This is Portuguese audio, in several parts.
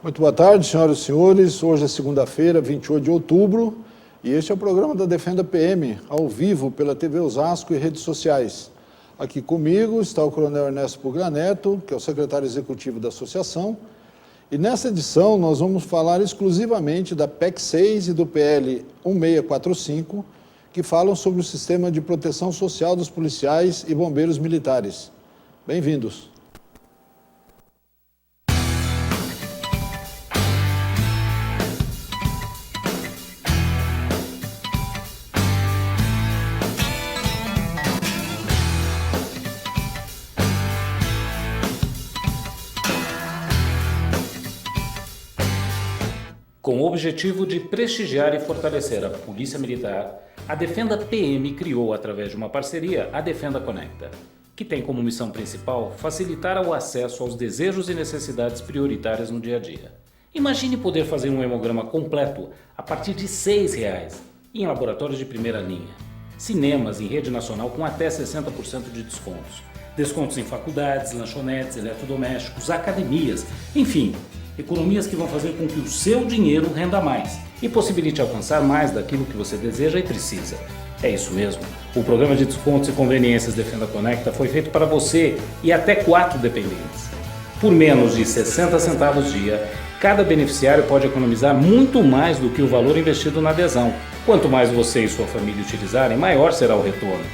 Muito boa tarde, senhoras e senhores. Hoje é segunda-feira, 28 de outubro, e este é o programa da Defenda PM, ao vivo pela TV Osasco e redes sociais. Aqui comigo está o Coronel Ernesto Puglia Neto, que é o secretário executivo da associação, e nessa edição nós vamos falar exclusivamente da PEC 6 e do PL 1645, que falam sobre o sistema de proteção social dos policiais e bombeiros militares. Bem-vindos. Com o objetivo de prestigiar e fortalecer a Polícia Militar, a Defenda PM criou, através de uma parceria, a Defenda Conecta, que tem como missão principal facilitar o acesso aos desejos e necessidades prioritárias no dia a dia. Imagine poder fazer um hemograma completo a partir de R$ 6 em laboratórios de primeira linha, cinemas em rede nacional com até 60% de descontos em faculdades, lanchonetes, eletrodomésticos, academias, enfim, economias que vão fazer com que o seu dinheiro renda mais e possibilite alcançar mais daquilo que você deseja e precisa. É isso mesmo. O programa de descontos e conveniências Defenda Conecta foi feito para você e até 4 dependentes. Por menos de 60 centavos dia, cada beneficiário pode economizar muito mais do que o valor investido na adesão. Quanto mais você e sua família utilizarem, maior será o retorno.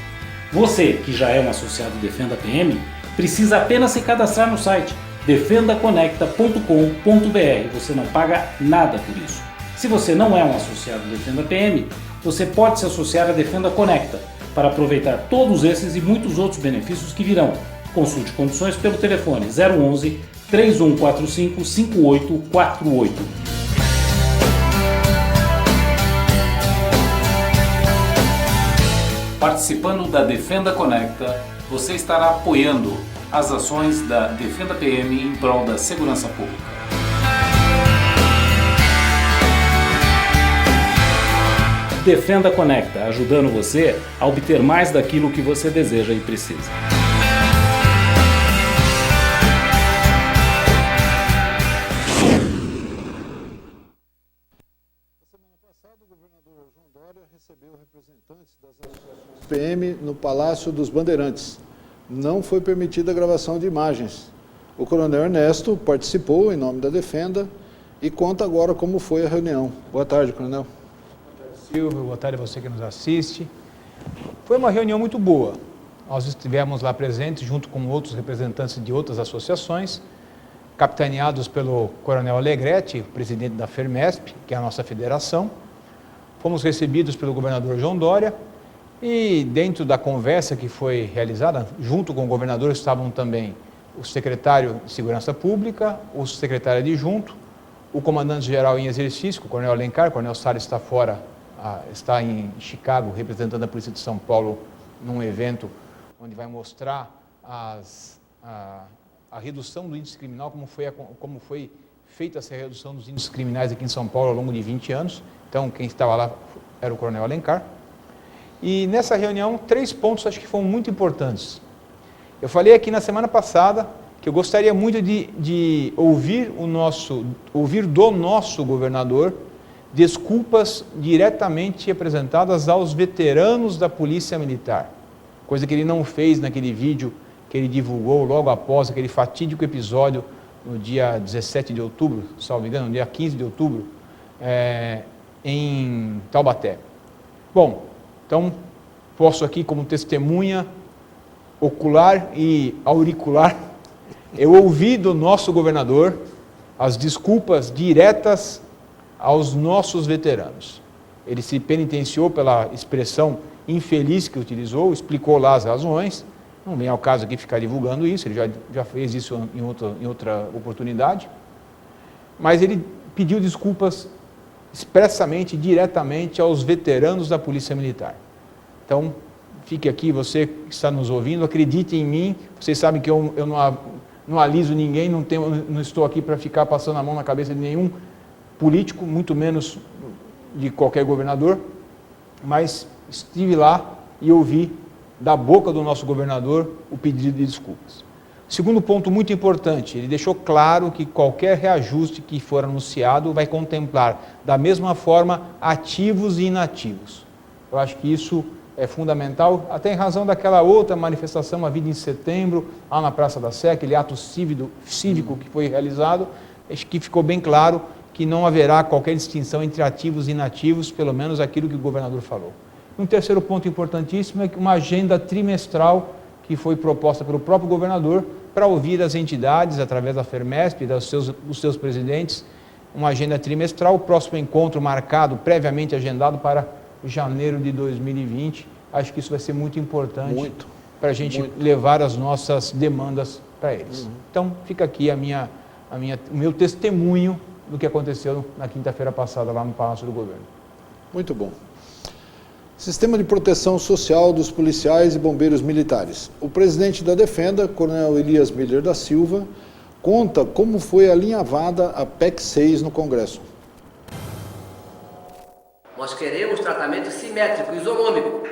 Você, que já é um associado Defenda PM, precisa apenas se cadastrar no site defendaconecta.com.br. Você não paga nada por isso. Se você não é um associado Defenda PM, você pode se associar à Defenda Conecta para aproveitar todos esses e muitos outros benefícios que virão. Consulte condições pelo telefone 011 3145 5848. Participando da Defenda Conecta, você estará apoiando as ações da Defenda PM em prol da segurança pública. Defenda Conecta, ajudando você a obter mais daquilo que você deseja e precisa. Na semana passada, o governador João Dória recebeu representantes das associações PM no Palácio dos Bandeirantes. Não foi permitida a gravação de imagens. O Coronel Ernesto participou em nome da Defenda e conta agora como foi a reunião. Boa tarde, Coronel. Boa tarde, Silvio. Boa tarde a você que nos assiste. Foi uma reunião muito boa. Nós estivemos lá presentes junto com outros representantes de outras associações, capitaneados pelo Coronel Alegrete, presidente da FERMESP, que é a nossa federação. Fomos recebidos pelo governador João Dória. E dentro da conversa que foi realizada, junto com o governador estavam também o secretário de Segurança Pública, o secretário adjunto, o comandante-geral em exercício, o Coronel Alencar. O Coronel Salles está fora, está em Chicago, representando a Polícia de São Paulo num evento onde vai mostrar a redução do índice criminal, como foi feita essa redução dos índices criminais aqui em São Paulo ao longo de 20 anos. Então, quem estava lá era o Coronel Alencar. E nessa reunião, 3 pontos acho que foram muito importantes. Eu falei aqui na semana passada que eu gostaria muito de ouvir do nosso governador desculpas diretamente apresentadas aos veteranos da Polícia Militar, coisa que ele não fez naquele vídeo que ele divulgou logo após aquele fatídico episódio no dia 17 de outubro, salvo engano, no dia 15 de outubro, em Taubaté. Bom, então, posso aqui como testemunha ocular e auricular, eu ouvi do nosso governador as desculpas diretas aos nossos veteranos. Ele se penitenciou pela expressão infeliz que utilizou, explicou lá as razões, não vem ao caso aqui ficar divulgando isso, ele já fez isso em outra oportunidade, mas ele pediu desculpas expressamente, diretamente aos veteranos da Polícia Militar. Então, fique aqui, você que está nos ouvindo, acredite em mim, vocês sabem que eu não aliso ninguém, não estou aqui para ficar passando a mão na cabeça de nenhum político, muito menos de qualquer governador, mas estive lá e ouvi da boca do nosso governador o pedido de desculpas. Segundo ponto muito importante, ele deixou claro que qualquer reajuste que for anunciado vai contemplar da mesma forma ativos e inativos. Eu acho que isso é fundamental, até em razão daquela outra manifestação havida em setembro, lá na Praça da Sé, aquele ato cívico que foi realizado, acho que ficou bem claro que não haverá qualquer distinção entre ativos e inativos, pelo menos aquilo que o governador falou. Um terceiro ponto importantíssimo é que uma agenda trimestral que foi proposta pelo próprio governador para ouvir as entidades, através da FERMESP e dos seus presidentes, uma agenda trimestral, o próximo encontro marcado, previamente agendado para janeiro de 2020. Acho que isso vai ser muito importante para a gente levar as nossas demandas para eles. Então, fica aqui o meu testemunho do que aconteceu na quinta-feira passada lá no Palácio do Governo. Muito bom. Sistema de proteção social dos policiais e bombeiros militares. O presidente da Defenda, Coronel Elias Miller da Silva, conta como foi alinhavada a PEC 6 no Congresso. Nós queremos tratamento simétrico, isonômico.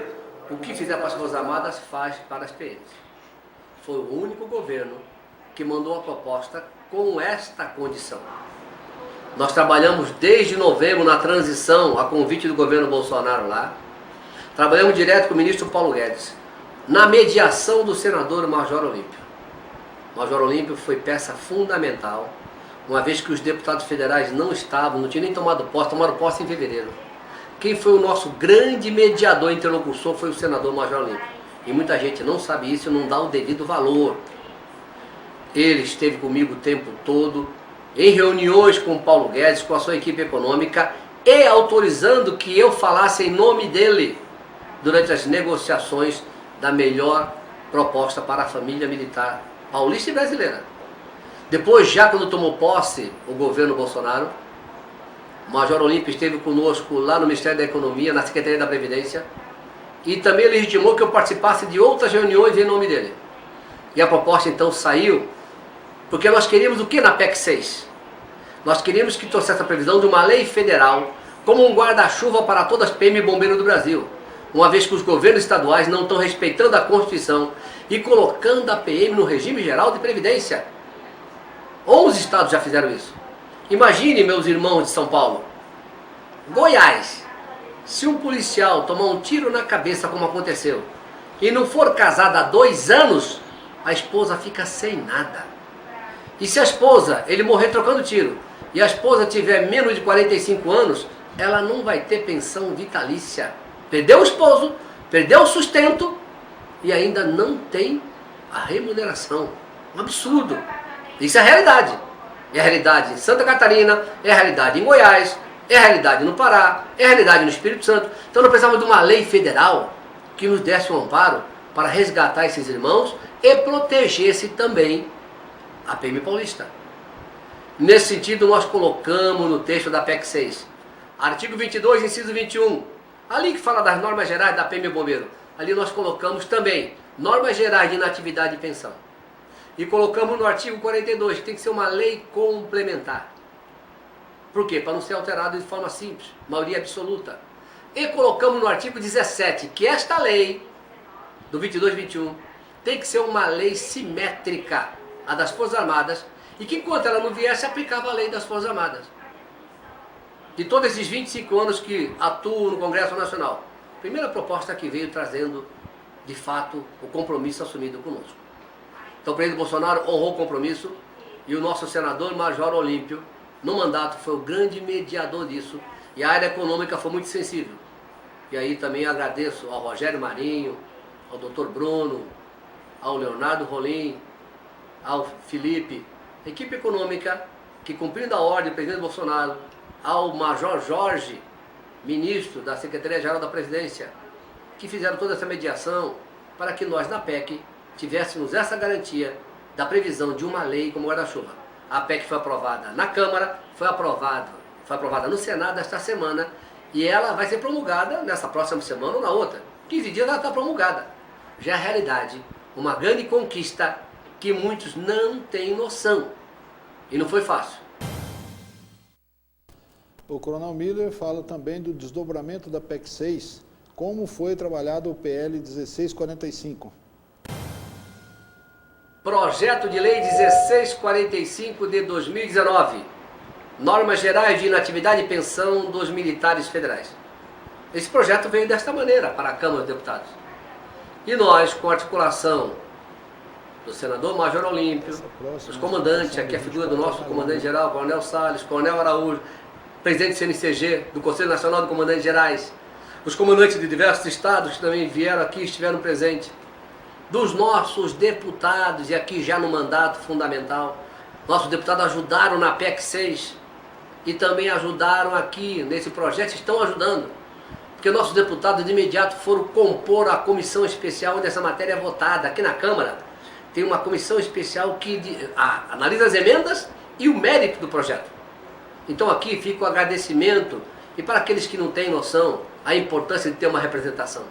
O que fizer para as Forças Armadas faz para as PMs. Foi o único governo que mandou a proposta com esta condição. Nós trabalhamos desde novembro na transição, a convite do governo Bolsonaro lá. Trabalhamos direto com o ministro Paulo Guedes, na mediação do senador Major Olímpio. Major Olímpio foi peça fundamental, uma vez que os deputados federais não estavam, não tinham nem tomado posse, tomaram posse em fevereiro. Quem foi o nosso grande mediador interlocutor foi o senador Major Olímpio. E muita gente não sabe isso e não dá o devido valor. Ele esteve comigo o tempo todo, em reuniões com o Paulo Guedes, com a sua equipe econômica, e autorizando que eu falasse em nome dele durante as negociações da melhor proposta para a família militar paulista e brasileira. Depois, já quando tomou posse o governo Bolsonaro, o Major Olímpio esteve conosco lá no Ministério da Economia, na Secretaria da Previdência, e também legitimou que eu participasse de outras reuniões em nome dele. E a proposta então saiu, porque nós queríamos o que na PEC 6? Nós queríamos que trouxesse a previsão de uma lei federal como um guarda-chuva para todas as PM e bombeiros do Brasil, uma vez que os governos estaduais não estão respeitando a Constituição e colocando a PM no regime geral de previdência. 11 estados já fizeram isso. Imagine, meus irmãos de São Paulo, Goiás, se um policial tomar um tiro na cabeça como aconteceu e não for casado há 2 anos, a esposa fica sem nada. E se a esposa, ele morrer trocando tiro, e a esposa tiver menos de 45 anos, ela não vai ter pensão vitalícia. Perdeu o esposo, perdeu o sustento e ainda não tem a remuneração. Um absurdo. Isso é a realidade. É a realidade em Santa Catarina, é a realidade em Goiás, é a realidade no Pará, é a realidade no Espírito Santo. Então nós precisamos de uma lei federal que nos desse um amparo para resgatar esses irmãos e protegesse também a PM paulista. Nesse sentido, nós colocamos no texto da PEC 6, artigo 22, inciso 21, ali que fala das normas gerais da PM Bombeiro, ali nós colocamos também normas gerais de inatividade e pensão. E colocamos no artigo 42, que tem que ser uma lei complementar. Por quê? Para não ser alterado de forma simples, maioria absoluta. E colocamos no artigo 17, que esta lei, do 22 e 21, tem que ser uma lei simétrica, a das Forças Armadas, e que enquanto ela não viesse, aplicava a lei das Forças Armadas. De todos esses 25 anos que atuo no Congresso Nacional, primeira proposta que veio trazendo, de fato, o compromisso assumido conosco. Então o presidente Bolsonaro honrou o compromisso e o nosso senador Major Olímpio, no mandato, foi o grande mediador disso, e a área econômica foi muito sensível. E aí também agradeço ao Rogério Marinho, ao Dr. Bruno, ao Leonardo Rolim, ao Felipe, equipe econômica que, cumprindo a ordem do presidente Bolsonaro, ao Major Jorge, ministro da Secretaria-Geral da Presidência, que fizeram toda essa mediação para que nós, na PEC, tivéssemos essa garantia da previsão de uma lei como guarda-chuva. A PEC foi aprovada na Câmara, foi aprovada no Senado esta semana, e ela vai ser promulgada nessa próxima semana ou na outra. 15 dias ela está promulgada. Já é a realidade, uma grande conquista que muitos não têm noção. E não foi fácil. O Coronel Miller fala também do desdobramento da PEC 6, como foi trabalhado o PL 1645. Projeto de Lei 1645 de 2019, Normas Gerais de Inatividade e Pensão dos Militares Federais. Esse projeto veio desta maneira para a Câmara dos Deputados. E nós, com articulação do senador Major Olímpio, dos comandantes, aqui a figura do nosso comandante-geral, Coronel Salles, Coronel Araújo, presidente do CNCG, do Conselho Nacional de Comandantes Gerais, os comandantes de diversos estados que também vieram aqui e estiveram presentes, dos nossos deputados, e aqui já no mandato fundamental, nossos deputados ajudaram na PEC 6 e também ajudaram aqui nesse projeto, estão ajudando, porque nossos deputados de imediato foram compor a comissão especial onde essa matéria é votada. Aqui na Câmara tem uma comissão especial que analisa as emendas e o mérito do projeto. Então aqui fica o agradecimento, e para aqueles que não têm noção, a importância de ter uma representação.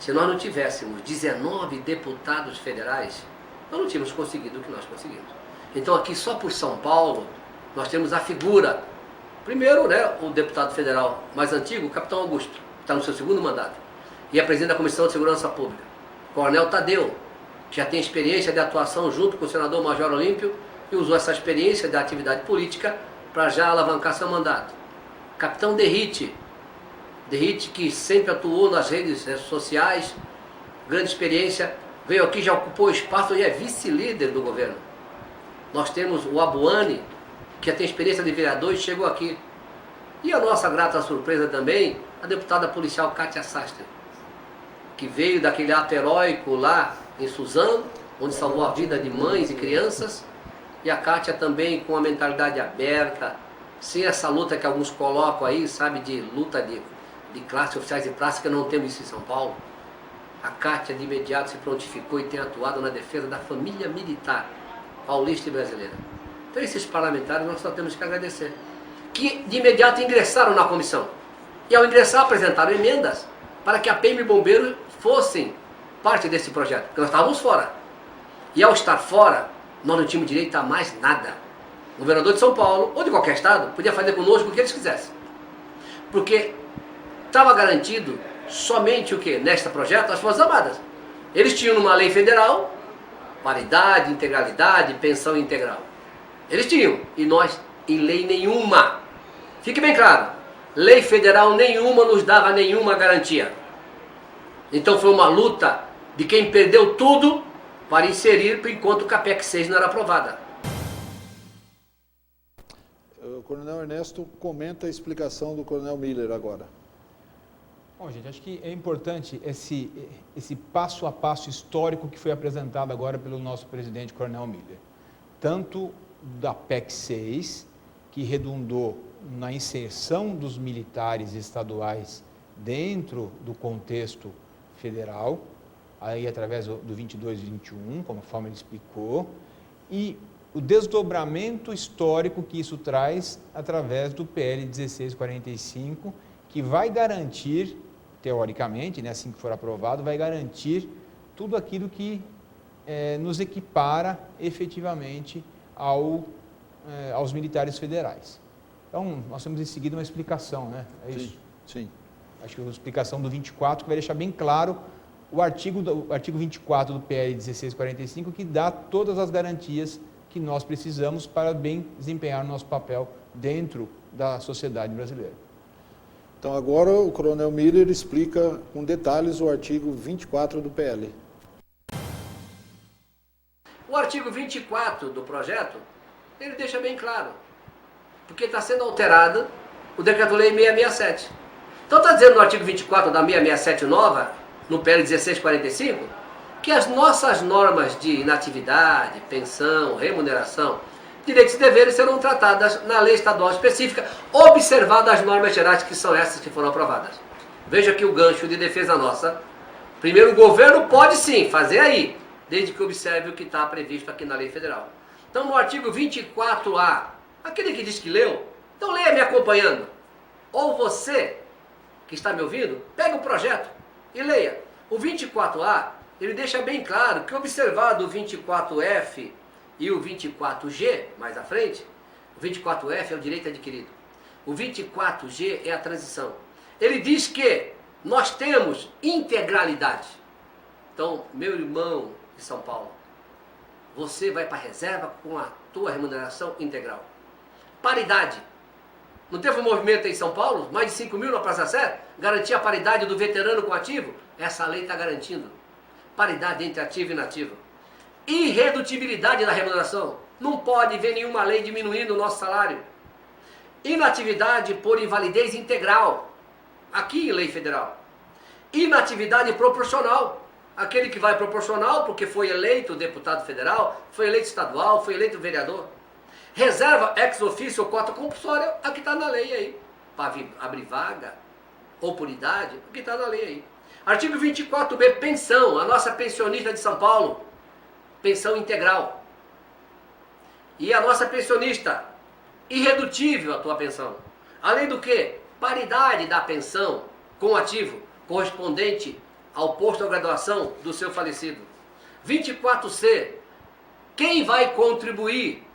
Se nós não tivéssemos 19 deputados federais, nós não tínhamos conseguido o que nós conseguimos. Então aqui só por São Paulo, nós temos a figura, primeiro, né, o deputado federal mais antigo, o capitão Augusto, que está no seu segundo mandato, e a presidente da Comissão de Segurança Pública, Coronel Tadeu, que já tem experiência de atuação junto com o senador Major Olímpio e usou essa experiência da atividade política para já alavancar seu mandato. Capitão Derrite, que sempre atuou nas redes sociais, grande experiência, veio aqui, já ocupou espaço e é vice-líder do governo. Nós temos o Abuani, que já tem experiência de vereador e chegou aqui. E a nossa grata surpresa também, a deputada policial Kátia Sastre, que veio daquele ato heróico lá em Suzano, onde salvou a vida de mães e crianças, e a Kátia também com a mentalidade aberta, sem essa luta que alguns colocam aí, sabe, de luta de classe, oficiais de praça, que não temos isso em São Paulo. A Kátia de imediato se prontificou e tem atuado na defesa da família militar paulista e brasileira. Então esses parlamentares nós só temos que agradecer, que de imediato ingressaram na comissão. E ao ingressar apresentaram emendas para que a PM e Bombeiro fossem parte desse projeto, porque nós estávamos fora. E ao estar fora, nós não tínhamos direito a mais nada. O governador de São Paulo, ou de qualquer estado, podia fazer conosco o que eles quisessem. Porque estava garantido somente o que? Neste projeto, as Forças Armadas. Eles tinham numa lei federal, paridade, integralidade, pensão integral. Eles tinham, e nós em lei nenhuma. Fique bem claro, lei federal nenhuma nos dava nenhuma garantia. Então foi uma luta de quem perdeu tudo para inserir, enquanto o CAPEC 6 não era aprovada. O Coronel Ernesto comenta a explicação do Coronel Miller agora. Bom, gente, acho que é importante esse passo a passo histórico que foi apresentado agora pelo nosso presidente, Coronel Miller. Tanto da PEC 6, que redundou na inserção dos militares estaduais dentro do contexto federal, aí através do 22 e 21, conforme ele explicou, e o desdobramento histórico que isso traz através do PL 1645, que vai garantir, teoricamente, né, assim que for aprovado, vai garantir tudo aquilo que nos equipara efetivamente aos militares federais. Então, nós temos em seguida uma explicação, né? É isso? Sim. Acho que a explicação do 24, que vai deixar bem claro o artigo 24 do PL 1645, que dá todas as garantias que nós precisamos para bem desempenhar o nosso papel dentro da sociedade brasileira. Então agora o Coronel Miller explica com detalhes o artigo 24 do PL. O artigo 24 do projeto, ele deixa bem claro, porque está sendo alterado o Decreto-Lei 667. Então está dizendo no artigo 24 da 667 nova, no PL 1645, que as nossas normas de inatividade, pensão, remuneração, direitos e deveres serão tratadas na lei estadual específica, observadas as normas gerais, que são essas que foram aprovadas. Veja aqui o gancho de defesa nossa. Primeiro, o governo pode sim fazer aí, desde que observe o que está previsto aqui na lei federal. Então, no artigo 24A, aquele que diz que leu, então leia me acompanhando. Ou você, que está me ouvindo, pega o projeto e leia. O 24A, ele deixa bem claro que, observado o 24F e o 24G, mais à frente, o 24F é o direito adquirido. O 24G é a transição. Ele diz que nós temos integralidade. Então, meu irmão de São Paulo, você vai para a reserva com a tua remuneração integral. Paridade. Não teve um movimento em São Paulo, mais de 5 mil na Praça Sé, garantir a paridade do veterano com ativo? Essa lei está garantindo. Paridade entre ativo e inativo. Irredutibilidade da remuneração. Não pode ver nenhuma lei diminuindo o nosso salário. Inatividade por invalidez integral. Aqui em lei federal. Inatividade proporcional. Aquele que vai proporcional porque foi eleito deputado federal, foi eleito estadual, foi eleito vereador. Reserva ex officio ou cota compulsória, aqui está na lei aí. Para abrir vaga ou por idade, aqui está na lei aí. Artigo 24b, pensão. A nossa pensionista de São Paulo, pensão integral. E a nossa pensionista, irredutível a tua pensão. Além do que, paridade da pensão com o ativo correspondente ao posto de graduação do seu falecido. 24c, quem vai contribuir?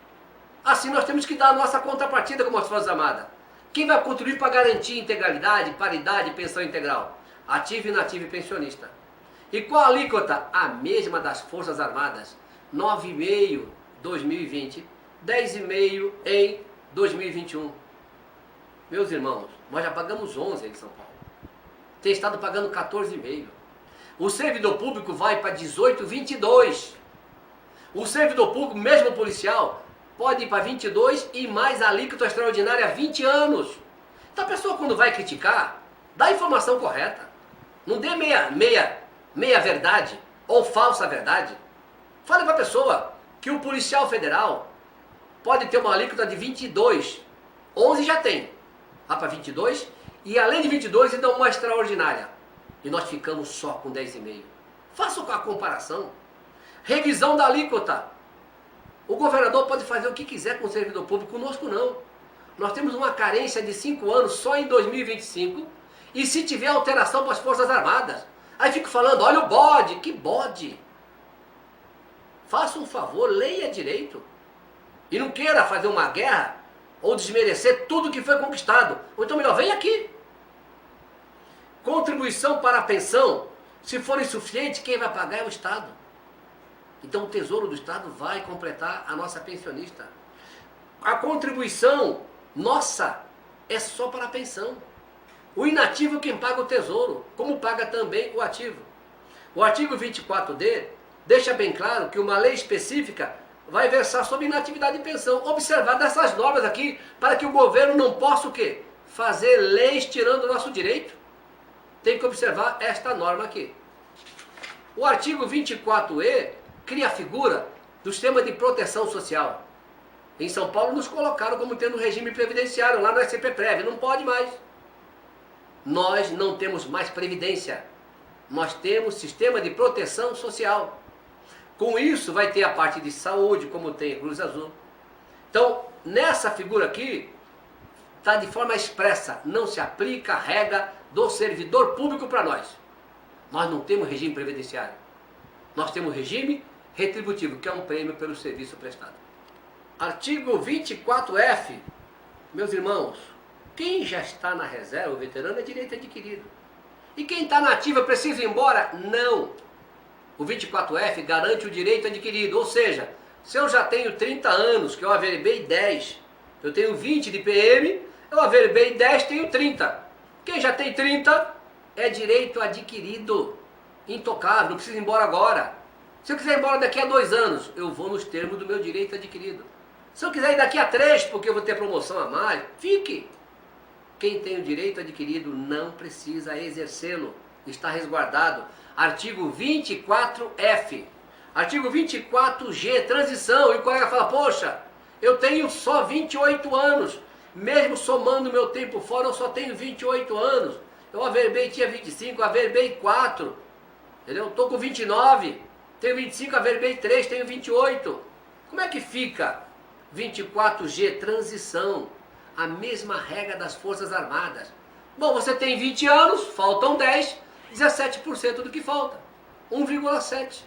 Assim nós temos que dar a nossa contrapartida como as Forças Armadas. Quem vai contribuir para garantir integralidade, paridade e pensão integral? Ativo, inativo e pensionista. E qual a alíquota? A mesma das Forças Armadas. 9,5% 2020, 10,5% em 2021. Meus irmãos, nós já pagamos 11 em São Paulo. Tem estado pagando 14,5%. O servidor público vai para 18,22%. O servidor público, mesmo policial, pode ir para 22 e mais a alíquota extraordinária 20 anos. Então a pessoa quando vai criticar, dá a informação correta. Não dê meia verdade ou falsa verdade. Fale para a pessoa que o policial federal pode ter uma alíquota de 22. 11 já tem. Vai para 22 e além de 22 ainda uma extraordinária. E nós ficamos só com 10,5%. Faça a comparação. Revisão da alíquota. O governador pode fazer o que quiser com o servidor público, conosco não. Nós temos uma carência de 5 anos só em 2025 e se tiver alteração para as Forças Armadas. Aí fico falando, olha o bode, que bode. Faça um favor, leia direito. E não queira fazer uma guerra ou desmerecer tudo que foi conquistado. Ou então melhor, vem aqui. Contribuição para a pensão, se for insuficiente, quem vai pagar é o Estado. Então o Tesouro do Estado vai completar a nossa pensionista. A contribuição nossa é só para a pensão. O inativo é quem paga o Tesouro, como paga também o ativo. O artigo 24D deixa bem claro que uma lei específica vai versar sobre inatividade e pensão. Observar dessas normas aqui, para que o governo não possa o quê? Fazer leis tirando o nosso direito. Tem que observar esta norma aqui. O artigo 24E cria a figura do sistema de proteção social. Em São Paulo nos colocaram como tendo regime previdenciário, lá no SPPREV, não pode mais. Nós não temos mais previdência. Nós temos sistema de proteção social. Com isso vai ter a parte de saúde, como tem a Cruz Azul. Então, nessa figura aqui, está de forma expressa, não se aplica a regra do servidor público para nós. Nós não temos regime previdenciário. Nós temos regime retributivo, que é um prêmio pelo serviço prestado. Artigo 24F. Meus irmãos, quem já está na reserva, o veterano, é direito adquirido. E quem está na ativa precisa ir embora? Não. O 24F garante o direito adquirido, ou seja, se eu já tenho 30 anos, que eu averbei 10, eu tenho 20 de PM, eu averbei 10, tenho 30. Quem já tem 30 é direito adquirido, intocável, não precisa ir embora agora. Se eu quiser ir embora daqui a 2 anos, eu vou nos termos do meu direito adquirido. Se eu quiser ir daqui a 3, porque eu vou ter promoção a mais, fique. Quem tem o direito adquirido não precisa exercê-lo, está resguardado. Artigo 24F. Artigo 24G, transição. E o colega fala, poxa, eu tenho só 28 anos. Mesmo somando meu tempo fora, eu só tenho 28 anos. Eu averbei, tinha 25, averbei 4. Entendeu? Estou com 29, tenho 25, averbei 3, tenho 28. Como é que fica? 24G, transição. A mesma regra das Forças Armadas. Bom, você tem 20 anos, faltam 10, 17% do que falta. 1,7.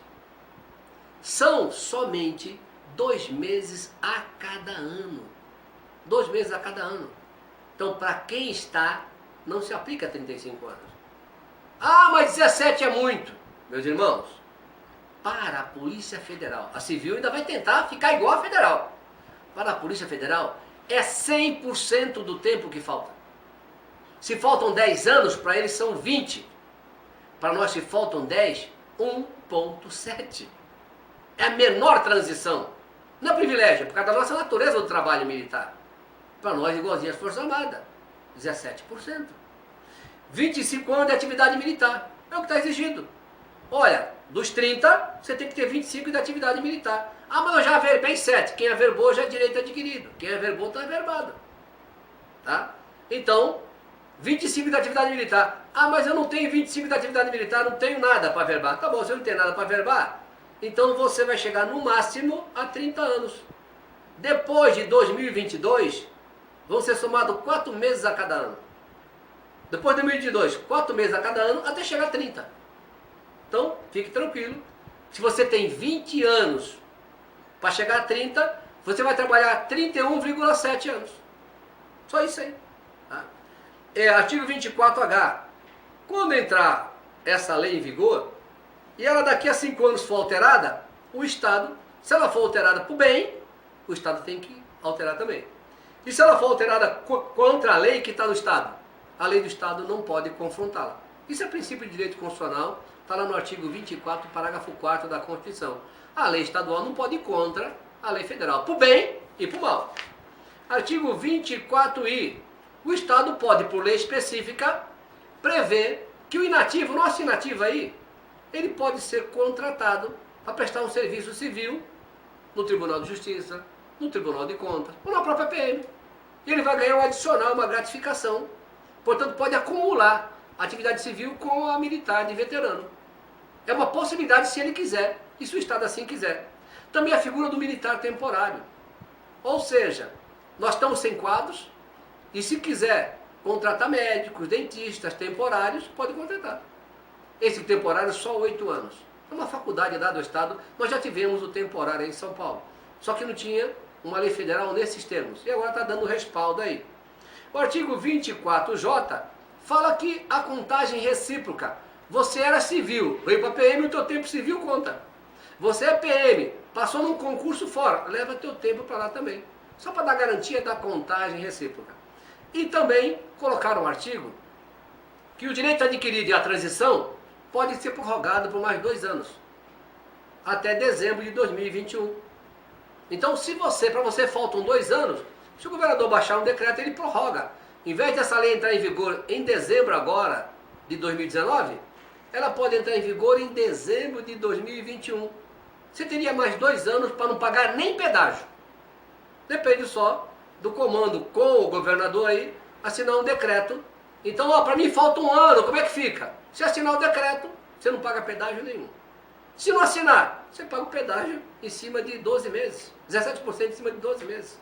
São somente 2 meses a cada ano. 2 meses a cada ano. Então, para quem está, não se aplica a 35 anos. Ah, mas 17 é muito. Meus irmãos, para a Polícia Federal, a civil ainda vai tentar ficar igual a federal. Para a Polícia Federal, é 100% do tempo que falta. Se faltam 10 anos, para eles são 20. Para nós, se faltam 10, 1,7. É a menor transição. Não é privilégio, é por causa da nossa natureza do trabalho militar. Para nós, igualzinho às Forças Armadas, 17%. 25 anos de atividade militar, é o que está exigido. Olha, dos 30, você tem que ter 25 de atividade militar. Ah, mas eu já averbei 7. Quem averbou já é direito adquirido. Quem averbou está averbado. Tá? Então, 25 de atividade militar. Ah, mas eu não tenho 25 de atividade militar, não tenho nada para averbar. Tá bom, você não tem nada para averbar? Então você vai chegar no máximo a 30 anos. Depois de 2022, vão ser somados 4 meses a cada ano. Depois de 2022, 4 meses a cada ano, até chegar a 30. Então, fique tranquilo. Se você tem 20 anos para chegar a 30, você vai trabalhar 31,7 anos. Só isso aí. Tá? Artigo 24H. Quando entrar essa lei em vigor, e ela daqui a 5 anos for alterada, o Estado, se ela for alterada para o bem, o Estado tem que alterar também. E se ela for alterada contra a lei que está no Estado, a lei do Estado não pode confrontá-la. Isso é princípio de direito constitucional, está lá no artigo 24, parágrafo 4º da Constituição. A lei estadual não pode ir contra a lei federal, para o bem e para o mal. Artigo 24I. O Estado pode, por lei específica, prever que o inativo, nosso inativo aí, ele pode ser contratado para prestar um serviço civil no Tribunal de Justiça, no Tribunal de Contas, ou na própria PM. E ele vai ganhar um adicional, uma gratificação. Portanto, pode acumular a atividade civil com a militar de veterano. É uma possibilidade se ele quiser, e se o Estado assim quiser. Também a figura do militar temporário. Ou seja, nós estamos sem quadros, e se quiser contratar médicos, dentistas temporários, pode contratar. Esse temporário só 8 anos. É uma faculdade dada ao Estado. Nós já tivemos o temporário aí em São Paulo. Só que não tinha uma lei federal nesses termos. E agora está dando respaldo aí. O artigo 24J fala que a contagem recíproca. Você era civil, veio para PM, o teu tempo civil conta. Você é PM, passou num concurso fora, leva teu tempo para lá também. Só para dar garantia da contagem recíproca. E também colocaram um artigo que o direito adquirido e a transição pode ser prorrogado por mais 2 anos, até dezembro de 2021. Então, para você faltam 2 anos, se o governador baixar um decreto, ele prorroga. Em vez dessa lei entrar em vigor em dezembro agora de 2019, ela pode entrar em vigor em dezembro de 2021. Você teria mais 2 anos para não pagar nem pedágio. Depende só do comando com o governador aí, assinar um decreto. Então, para mim falta 1 ano, como é que fica? Se assinar o decreto, você não paga pedágio nenhum. Se não assinar, você paga o pedágio em cima de 12 meses. 17% em cima de 12 meses.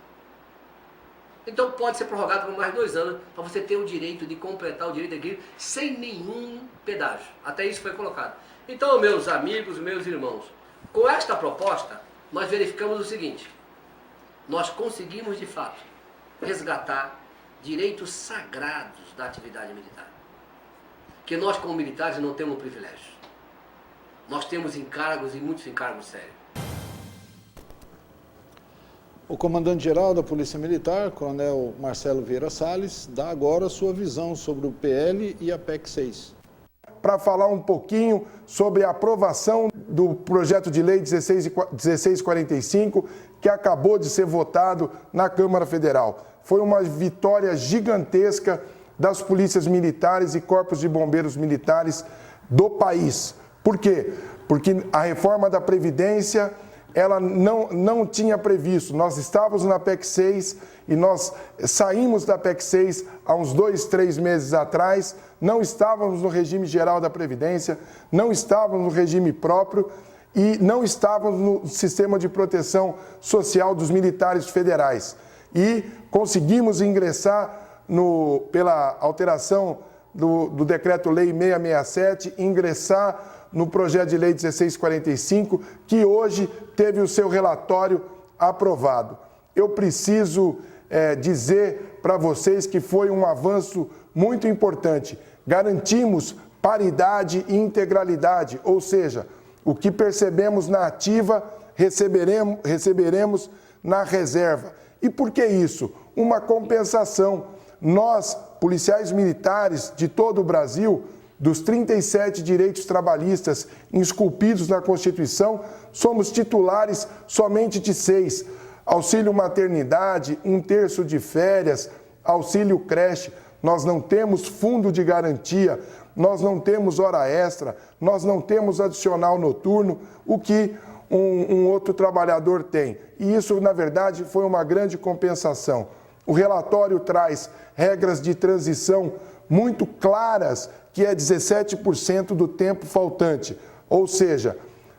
Então pode ser prorrogado por mais 2 anos, para você ter o direito de completar o direito adquirido sem nenhum pedágio. Até isso foi colocado. Então, meus amigos, meus irmãos, com esta proposta, nós verificamos o seguinte. Nós conseguimos, de fato, resgatar direitos sagrados da atividade militar. Que nós, como militares, não temos privilégio. Nós temos encargos e muitos encargos sérios. O comandante-geral da Polícia Militar, Coronel Marcelo Vieira Salles, dá agora a sua visão sobre o PL e a PEC 6. Para falar um pouquinho sobre a aprovação do projeto de lei 1645, que acabou de ser votado na Câmara Federal. Foi uma vitória gigantesca das polícias militares e corpos de bombeiros militares do país. Por quê? Porque a reforma da Previdência, ela não tinha previsto. Nós estávamos na PEC 6 e nós saímos da PEC 6 há uns 2, 3 meses atrás, não estávamos no regime geral da Previdência, não estávamos no regime próprio e não estávamos no sistema de proteção social dos militares federais. E conseguimos ingressar, pela alteração do Decreto-Lei 667, ingressar no projeto de lei 1645, que hoje teve o seu relatório aprovado. Eu preciso dizer para vocês que foi um avanço muito importante. Garantimos paridade e integralidade, ou seja, O que percebemos na ativa, receberemos na reserva. E por que isso? Uma compensação. Nós, policiais militares de todo o Brasil, dos 37 direitos trabalhistas esculpidos na Constituição, somos titulares somente de 6. Auxílio maternidade, 1/3 de férias, auxílio creche. Nós não temos fundo de garantia, nós não temos hora extra, nós não temos adicional noturno, o que um outro trabalhador tem. E isso, na verdade, foi uma grande compensação. O relatório traz regras de transição muito claras, que é 17% do tempo faltante. Ou seja,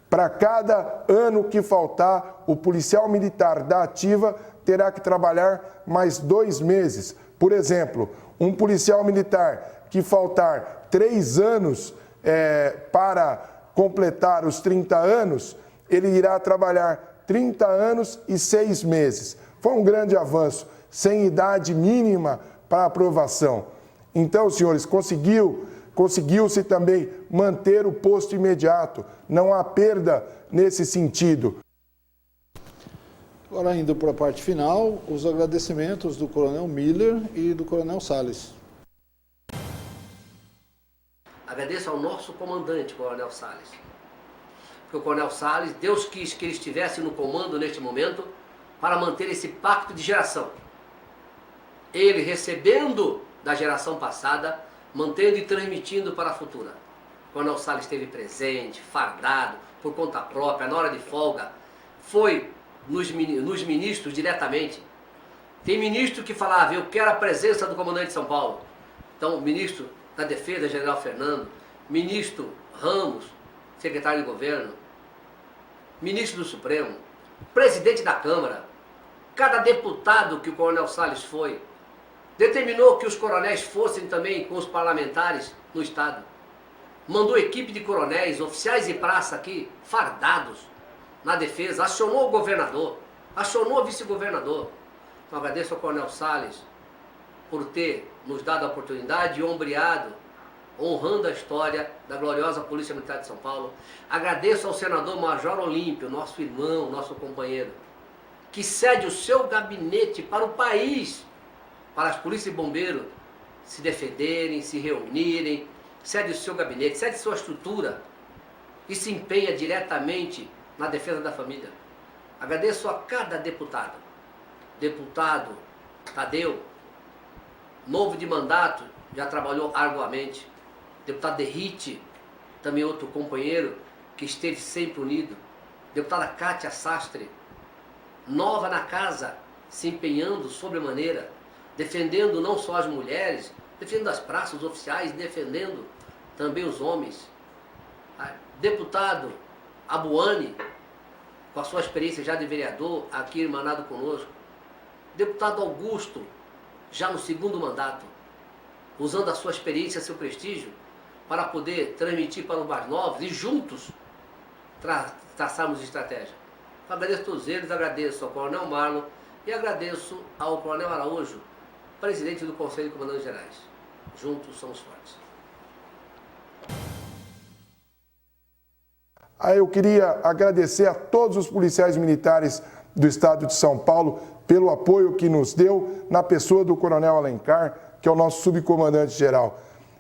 para cada ano que faltar, o policial militar da ativa terá que trabalhar mais 2 meses. Por exemplo, um policial militar que faltar 3 anos para completar os 30 anos, ele irá trabalhar 30 anos e 6 meses. Foi um grande avanço, sem idade mínima para aprovação. Então, senhores, conseguiu-se também manter o posto imediato. Não há perda nesse sentido. Agora, indo para a parte final, os agradecimentos do Coronel Miller e do Coronel Salles. Agradeço ao nosso comandante, Coronel Salles. Porque o Coronel Salles, Deus quis que ele estivesse no comando neste momento para manter esse pacto de geração. Ele recebendo da geração passada, mantendo e transmitindo para a futura. O Coronel Salles esteve presente, fardado, por conta própria, na hora de folga, foi nos ministros diretamente. Tem ministro que falava, eu quero a presença do comandante de São Paulo. Então, o ministro da Defesa, General Fernando, ministro Ramos, secretário de governo, ministro do Supremo, presidente da Câmara, cada deputado que o Coronel Salles foi, determinou que os coronéis fossem também com os parlamentares no Estado. Mandou equipe de coronéis, oficiais de praça aqui, fardados, na defesa, acionou o governador, acionou o vice-governador. Então agradeço ao Coronel Salles por ter nos dado a oportunidade e ombreado, honrando a história da gloriosa Polícia Militar de São Paulo. Agradeço ao senador Major Olímpio, nosso irmão, nosso companheiro, que cede o seu gabinete para o país, para as polícias e bombeiros se defenderem, se reunirem, cede o seu gabinete, cede sua estrutura e se empenha diretamente na defesa da família. Agradeço a cada deputado. Deputado Tadeu, novo de mandato, já trabalhou arduamente. Deputado Derrite, também outro companheiro que esteve sempre unido. Deputada Cátia Sastre, nova na casa, se empenhando sobremaneira, defendendo não só as mulheres, defendendo as praças oficiais, defendendo também os homens. Deputado Abuane, com a sua experiência já de vereador, aqui irmanado conosco. Deputado Augusto, já no 2º mandato, usando a sua experiência, seu prestígio, para poder transmitir para os mais novos e juntos traçarmos estratégia. Agradeço a todos eles, agradeço ao Coronel Marlon e agradeço ao Coronel Araújo, presidente do Conselho de Comandantes Gerais. Juntos somos fortes. Eu queria agradecer a todos os policiais militares do Estado de São Paulo pelo apoio que nos deu na pessoa do Coronel Alencar, que é o nosso subcomandante-geral.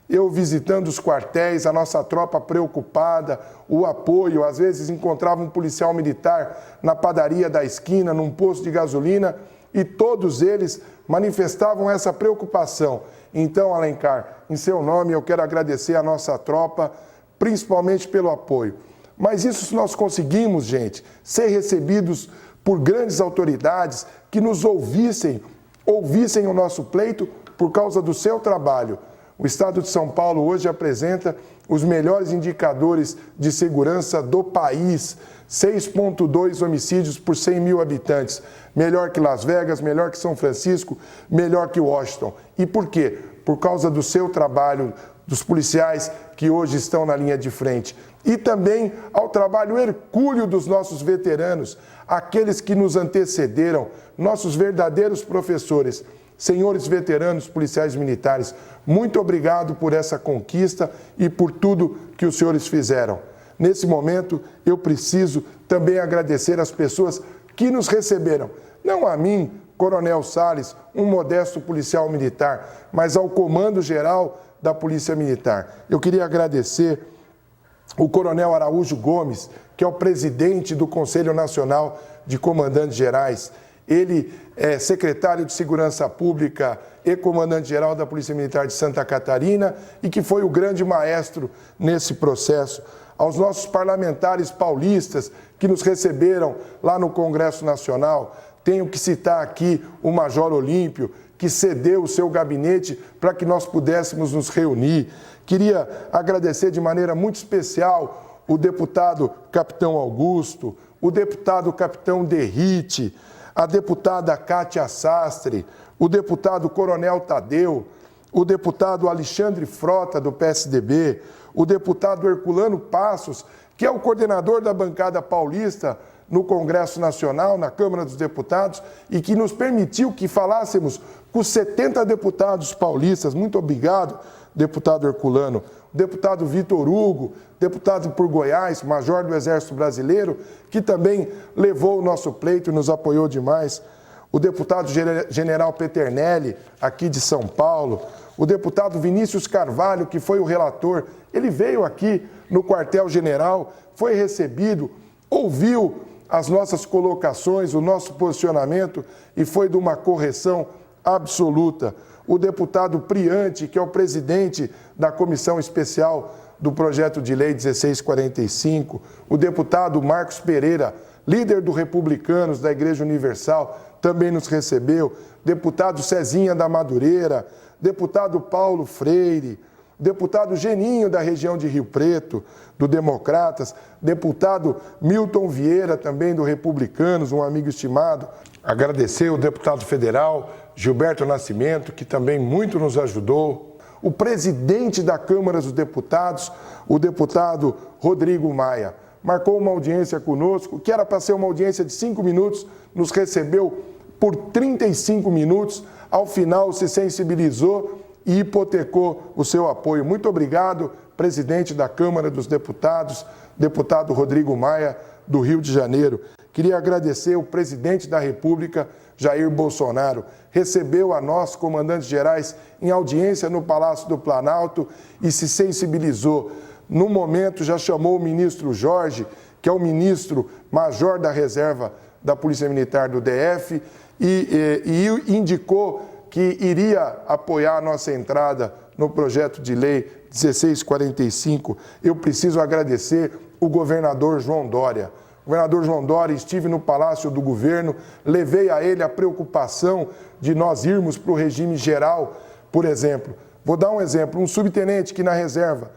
Eu visitando os quartéis, a nossa tropa preocupada, o apoio, às vezes encontrava um policial militar na padaria da esquina, num posto de gasolina, e todos eles manifestavam essa preocupação. Então, Alencar, em seu nome, eu quero agradecer a nossa tropa, principalmente pelo apoio. Mas isso nós conseguimos, gente, ser recebidos por grandes autoridades que nos ouvissem o nosso pleito por causa do seu trabalho. O Estado de São Paulo hoje apresenta os melhores indicadores de segurança do país. 6,2 homicídios por 100 mil habitantes. Melhor que Las Vegas, melhor que São Francisco, melhor que Washington. E por quê? Por causa do seu trabalho, dos policiais que hoje estão na linha de frente. E também ao trabalho hercúleo dos nossos veteranos, aqueles que nos antecederam, nossos verdadeiros professores. Senhores veteranos policiais militares, muito obrigado por essa conquista e por tudo que os senhores fizeram. Nesse momento, eu preciso também agradecer as pessoas que nos receberam, não a mim, Coronel Salles, um modesto policial militar, mas ao Comando Geral da Polícia Militar. Eu queria agradecer o Coronel Araújo Gomes, que é o presidente do Conselho Nacional de Comandantes Gerais. Ele é secretário de Segurança Pública e comandante-geral da Polícia Militar de Santa Catarina e que foi o grande maestro nesse processo. Aos nossos parlamentares paulistas que nos receberam lá no Congresso Nacional, tenho que citar aqui o Major Olímpio, que cedeu o seu gabinete para que nós pudéssemos nos reunir. Queria agradecer de maneira muito especial o deputado Capitão Augusto, o deputado Capitão Derrite, a deputada Cátia Sastre, o deputado Coronel Tadeu, o deputado Alexandre Frota, do PSDB, o deputado Herculano Passos, que é o coordenador da bancada paulista no Congresso Nacional, na Câmara dos Deputados, e que nos permitiu que falássemos com 70 deputados paulistas. Muito obrigado, deputado Herculano. O deputado Vitor Hugo, deputado por Goiás, major do Exército Brasileiro, que também levou o nosso pleito e nos apoiou demais. O deputado General Peternelli, aqui de São Paulo. O deputado Vinícius Carvalho, que foi o relator, ele veio aqui no quartel-general, foi recebido, ouviu as nossas colocações, o nosso posicionamento e foi de uma correção absoluta. O deputado Priante, que é o presidente da Comissão Especial do Projeto de Lei 1645, o deputado Marcos Pereira, líder do Republicanos da Igreja Universal, também nos recebeu, deputado Cezinha da Madureira, deputado Paulo Freire, deputado Geninho da região de Rio Preto, do Democratas, deputado Milton Vieira, também do Republicanos, um amigo estimado. Agradecer o deputado federal Gilberto Nascimento, que também muito nos ajudou. O presidente da Câmara dos Deputados, o deputado Rodrigo Maia, marcou uma audiência conosco, que era para ser uma audiência de 5 minutos, nos recebeu por 35 minutos, ao final se sensibilizou e hipotecou o seu apoio. Muito obrigado, presidente da Câmara dos Deputados, deputado Rodrigo Maia, do Rio de Janeiro. Queria agradecer o presidente da República, Jair Bolsonaro, recebeu a nós, comandantes gerais, em audiência no Palácio do Planalto e se sensibilizou. No momento, já chamou o ministro Jorge, que é o ministro major da reserva da Polícia Militar do DF, e indicou que iria apoiar a nossa entrada no projeto de lei 1645. Eu preciso agradecer o governador João Dória. O governador João Dória, estive no Palácio do Governo, levei a ele a preocupação de nós irmos para o regime geral, por exemplo. Vou dar um exemplo, um subtenente que na reserva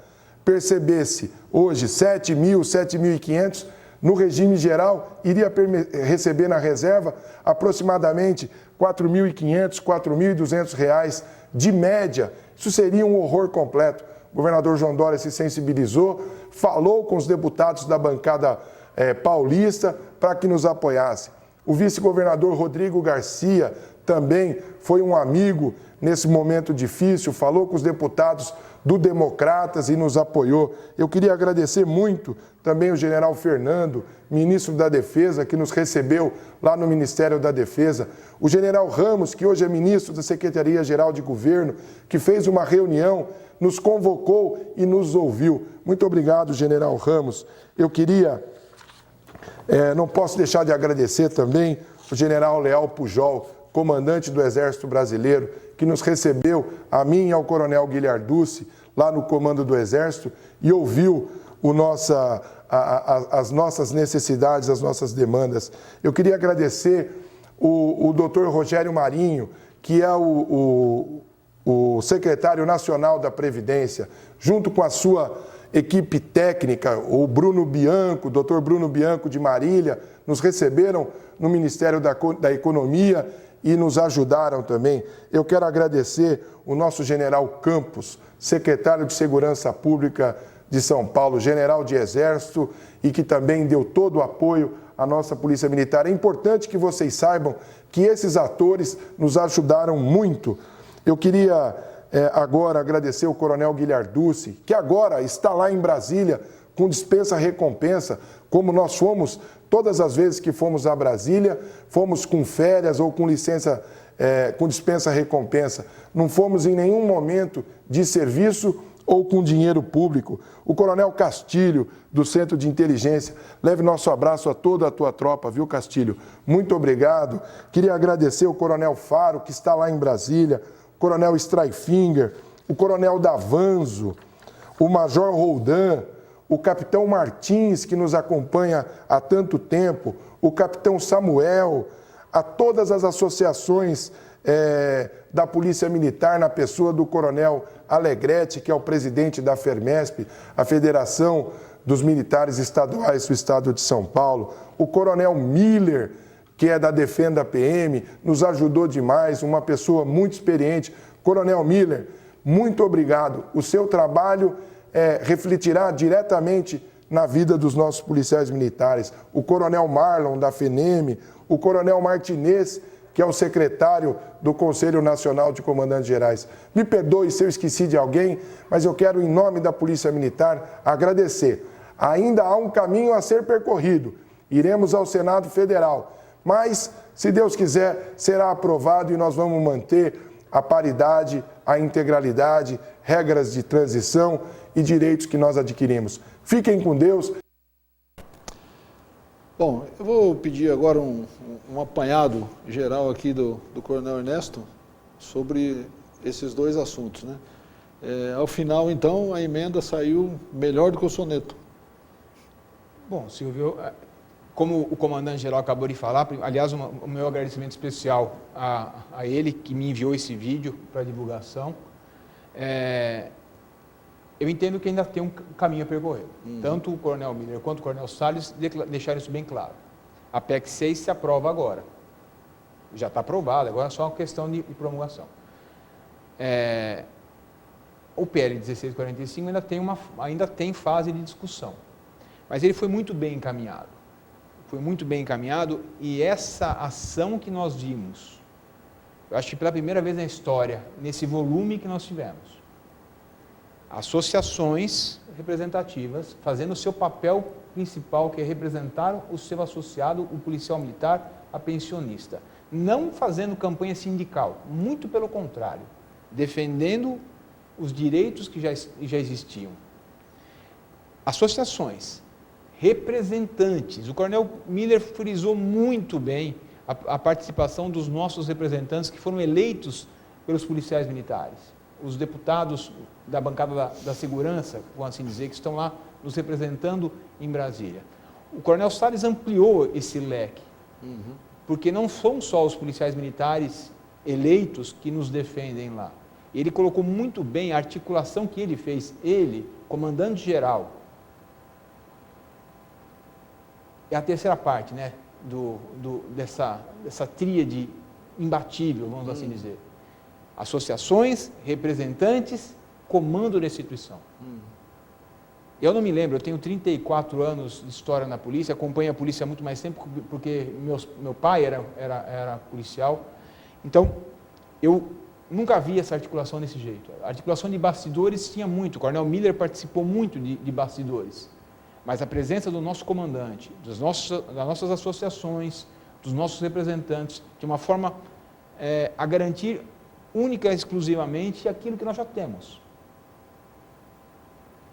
percebesse hoje 7.000, 7.500, no regime geral iria receber na reserva aproximadamente R$ 4.500, R$ 4.200 de média. Isso seria um horror completo. O governador João Dória se sensibilizou, falou com os deputados da bancada paulista para que nos apoiasse. O vice-governador Rodrigo Garcia também foi um amigo nesse momento difícil, falou com os deputados do Democratas e nos apoiou. Eu queria agradecer muito também o general Fernando, ministro da Defesa, que nos recebeu lá no Ministério da Defesa. O general Ramos, que hoje é ministro da Secretaria-Geral de Governo, que fez uma reunião, nos convocou e nos ouviu. Muito obrigado, general Ramos. Eu queria, não posso deixar de agradecer também o general Leal Pujol, comandante do Exército Brasileiro, que nos recebeu, a mim e ao coronel Guilharducci, lá no comando do Exército, e ouviu as nossas necessidades, as nossas demandas. Eu queria agradecer o doutor Rogério Marinho, que é o secretário nacional da Previdência, junto com a sua equipe técnica, o Bruno Bianco, o doutor Bruno Bianco de Marília, nos receberam no Ministério da Economia e nos ajudaram também. Eu quero agradecer o nosso general Campos, secretário de Segurança Pública de São Paulo, general de Exército, e que também deu todo o apoio à nossa Polícia Militar. É importante que vocês saibam que esses atores nos ajudaram muito. Eu queria agora agradecer o coronel Guilharducci, que agora está lá em Brasília com dispensa-recompensa, como nós fomos todas as vezes que fomos a Brasília, fomos com férias ou com licença, com dispensa-recompensa. Não fomos em nenhum momento de serviço ou com dinheiro público. O Coronel Castilho, do Centro de Inteligência, leve nosso abraço a toda a tua tropa, viu, Castilho? Muito obrigado. Queria agradecer o Coronel Faro, que está lá em Brasília, o Coronel Straifinger, o Coronel Davanzo, o Major Roldan, o Capitão Martins, que nos acompanha há tanto tempo, o Capitão Samuel, a todas as associações da Polícia Militar, na pessoa do Coronel Alegrete, que é o presidente da FERMESP, a Federação dos Militares Estaduais do Estado de São Paulo, o Coronel Miller, que é da Defenda PM, nos ajudou demais, uma pessoa muito experiente. Coronel Miller, muito obrigado. O seu trabalho refletirá diretamente na vida dos nossos policiais militares. O Coronel Marlon, da FENEM, o Coronel Martinez, que é o secretário do Conselho Nacional de Comandantes Gerais. Me perdoe se eu esqueci de alguém, mas eu quero, em nome da Polícia Militar, agradecer. Ainda há um caminho a ser percorrido. Iremos ao Senado Federal, mas, se Deus quiser, será aprovado e nós vamos manter a paridade, a integralidade, regras de transição e direitos que nós adquirimos. Fiquem com Deus. Bom, eu vou pedir agora um apanhado geral aqui do Coronel Ernesto sobre esses dois assuntos, né? Ao final, então, a emenda saiu melhor do que o soneto. Bom, Silvio, como o comandante-geral acabou de falar, aliás, o meu agradecimento especial a ele, que me enviou esse vídeo para divulgação. Eu entendo que ainda tem um caminho a percorrer. Tanto o Coronel Miller quanto o Coronel Salles deixaram isso bem claro. A PEC 6 se aprova agora. Já está aprovada, agora é só uma questão de promulgação. O PL 1645 ainda tem fase de discussão. Mas ele foi muito bem encaminhado. Foi muito bem encaminhado e essa ação que nós vimos, eu acho que pela primeira vez na história, nesse volume que nós tivemos, associações representativas fazendo o seu papel principal, que é representar o seu associado, o policial militar, a pensionista. Não fazendo campanha sindical, muito pelo contrário, defendendo os direitos que já existiam. Associações, representantes, o Coronel Miller frisou muito bem a participação dos nossos representantes que foram eleitos pelos policiais militares. Os deputados da bancada da segurança, vamos assim dizer, que estão lá nos representando em Brasília. O Coronel Salles ampliou esse leque, porque não são só os policiais militares eleitos que nos defendem lá. Ele colocou muito bem a articulação que ele fez, ele, comandante-geral. É a terceira parte, né, dessa tríade imbatível, vamos assim dizer. Associações, representantes, comando da instituição. Eu não me lembro, eu tenho 34 anos de história na polícia, acompanho a polícia há muito mais tempo, porque meu pai era policial. Então, eu nunca vi essa articulação desse jeito. A articulação de bastidores tinha muito, o Coronel Miller participou muito de bastidores. Mas a presença do nosso comandante, das nossas associações, dos nossos representantes, de uma forma a garantir única e exclusivamente aquilo que nós já temos.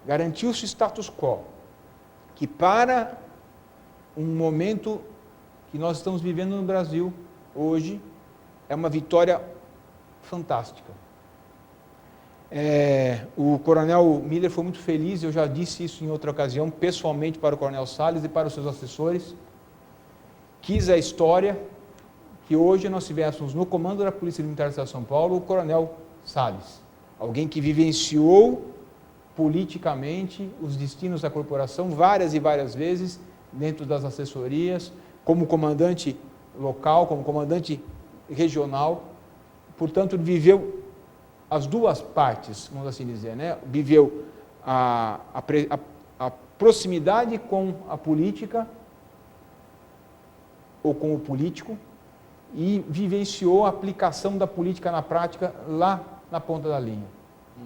Garantiu-se o status quo, que para um momento que nós estamos vivendo no Brasil hoje, é uma vitória fantástica. O Coronel Miller foi muito feliz, eu já disse isso em outra ocasião, pessoalmente para o Coronel Salles e para os seus assessores. Quis a história que hoje nós tivéssemos no comando da Polícia Militar do Estado de São Paulo o Coronel Salles, alguém que vivenciou politicamente os destinos da corporação várias e várias vezes dentro das assessorias, como comandante local, como comandante regional, portanto ele viveu as duas partes, vamos assim dizer, né? Viveu a proximidade com a política ou com o político e vivenciou a aplicação da política na prática lá na ponta da linha.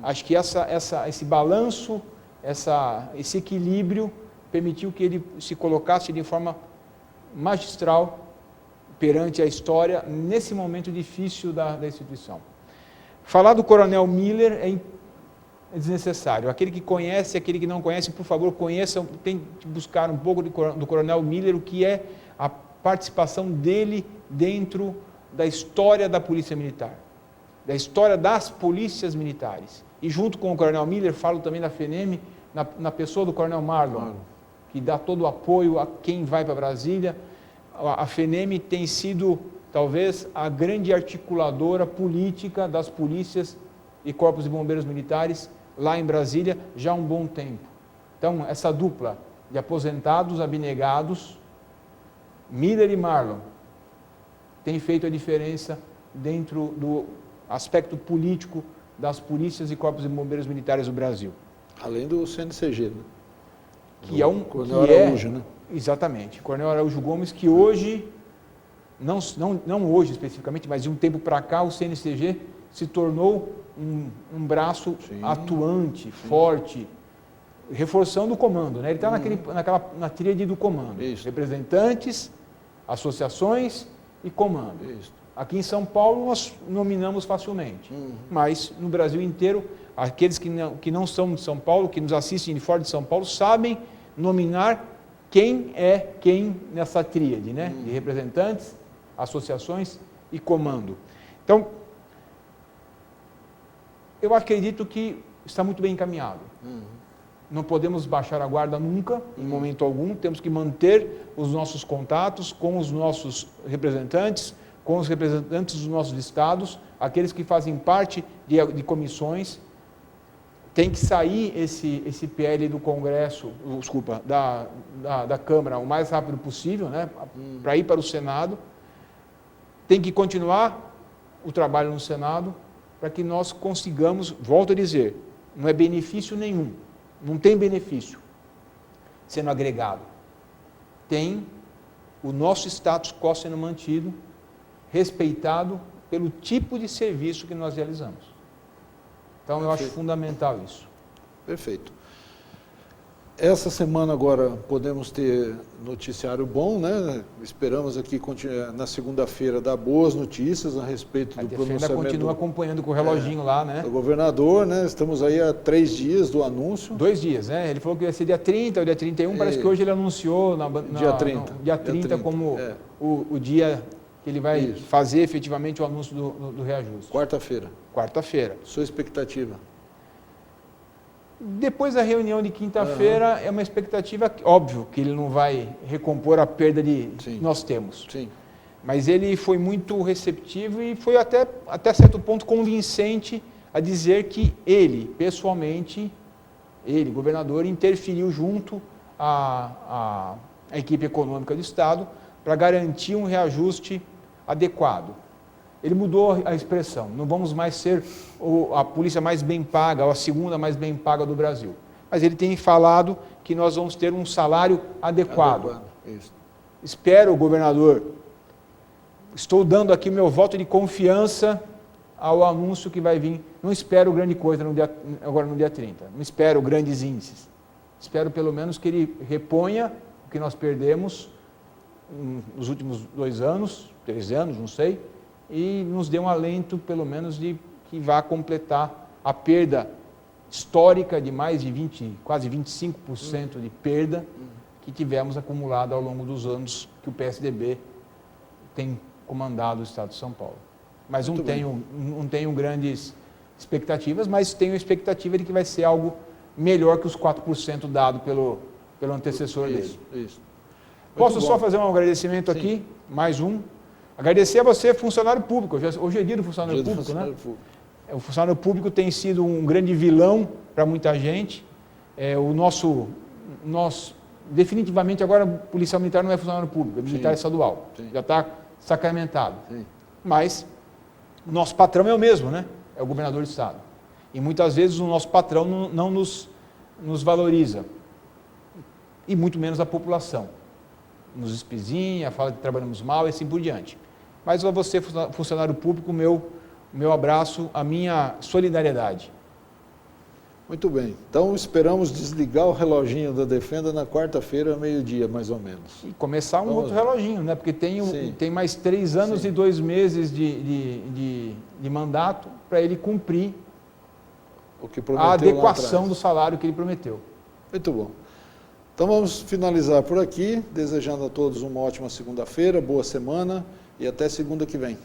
Acho que esse balanço esse equilíbrio permitiu que ele se colocasse de forma magistral perante a história nesse momento difícil da instituição. Falar do Coronel Miller é desnecessário. Aquele que conhece, aquele que não conhece, por favor, conheçam, tem que buscar um pouco do Coronel Miller, o que é a participação dele dentro da história da Polícia Militar, da história das polícias militares. E junto com o Coronel Miller, falo também da FENEM, na pessoa do Coronel Marlon, que dá todo o apoio a quem vai para Brasília. A FENEM tem sido, talvez, a grande articuladora política das polícias e corpos de bombeiros militares lá em Brasília já há um bom tempo. Então, essa dupla de aposentados abnegados, Miller e Marlon, tem feito a diferença dentro do aspecto político das polícias e corpos de bombeiros militares do Brasil. Além do CNCG, né? Que é um Coronel Araújo, né? Exatamente, Coronel Araújo Gomes, que hoje, não hoje especificamente, mas de um tempo para cá, o CNCG se tornou um braço atuante, forte, reforçando o comando, né? Ele está na tríade do comando. Isso. Representantes, associações e comando. Isso. Aqui em São Paulo nós nominamos facilmente, mas no Brasil inteiro, aqueles que não são de São Paulo, que nos assistem de fora de São Paulo, sabem nominar quem é quem nessa tríade, né? De representantes, associações e comando. Então, eu acredito que está muito bem encaminhado. Não podemos baixar a guarda nunca, em momento algum, temos que manter os nossos contatos com os nossos representantes, com os representantes dos nossos estados, aqueles que fazem parte de comissões. Tem que sair esse PL do Congresso, da Câmara o mais rápido possível, né, para ir para o Senado. Tem que continuar o trabalho no Senado para que nós consigamos, volto a dizer, não é benefício nenhum, não tem benefício sendo agregado. Tem o nosso status quo sendo mantido, respeitado pelo tipo de serviço que nós realizamos. Então, eu acho fundamental isso. Perfeito. Essa semana agora podemos ter noticiário bom, né? Esperamos aqui na segunda-feira dar boas notícias a respeito do pronunciamento. A Defenda continua acompanhando com o reloginho lá, né? Do governador, né? Estamos aí há 3 dias do anúncio. 2 dias, né? Ele falou que ia ser dia 30 ou dia 31, parece que hoje ele anunciou dia 30. Dia 30 como o dia que ele vai fazer efetivamente o anúncio do reajuste. Quarta-feira. Quarta-feira. Sua expectativa? Depois da reunião de quinta-feira, é uma expectativa, óbvio, que ele não vai recompor a perda que nós temos. Sim. Mas ele foi muito receptivo e foi até certo ponto convincente a dizer que ele, pessoalmente, governador, interferiu junto à equipe econômica do Estado para garantir um reajuste adequado. Ele mudou a expressão, não vamos mais ser a polícia mais bem paga, ou a segunda mais bem paga do Brasil. Mas ele tem falado que nós vamos ter um salário adequado. Isso. Espero, governador, estou dando aqui meu voto de confiança ao anúncio que vai vir. Não espero grande coisa agora no dia 30, não espero grandes índices. Espero pelo menos que ele reponha o que nós perdemos nos últimos 2 anos, 3 anos, não sei, e nos dê um alento, pelo menos, de que vá completar a perda histórica de mais de quase 25% de perda que tivemos acumulada ao longo dos anos que o PSDB tem comandado o Estado de São Paulo. Mas não tenho grandes expectativas, mas tenho a expectativa de que vai ser algo melhor que os 4% dado pelo antecessor dele. Isso. Posso só fazer um agradecimento aqui? Mais um. Agradecer a você, funcionário público. Hoje é dia do funcionário público, né? O funcionário público tem sido um grande vilão para muita gente. Definitivamente agora o policial militar não é funcionário público, é militar estadual. Já está sacramentado. Mas o nosso patrão é o mesmo, né? É o governador do Estado. E muitas vezes o nosso patrão não nos valoriza. E muito menos a população. Nos espizinha, fala que trabalhamos mal e assim por diante. Mas a você, funcionário público, meu abraço, a minha solidariedade. Muito bem. Então, esperamos desligar o reloginho da Defenda na quarta-feira, meio-dia, mais ou menos. E começar um Vamos outro ver. reloginho, né? Porque Sim. tem mais 3 anos Sim. e 2 meses de mandato para ele cumprir O que prometeu a lá adequação atrás. do salário que ele prometeu. Muito bom. Então, vamos finalizar por aqui, desejando a todos uma ótima segunda-feira, boa semana e até segunda que vem.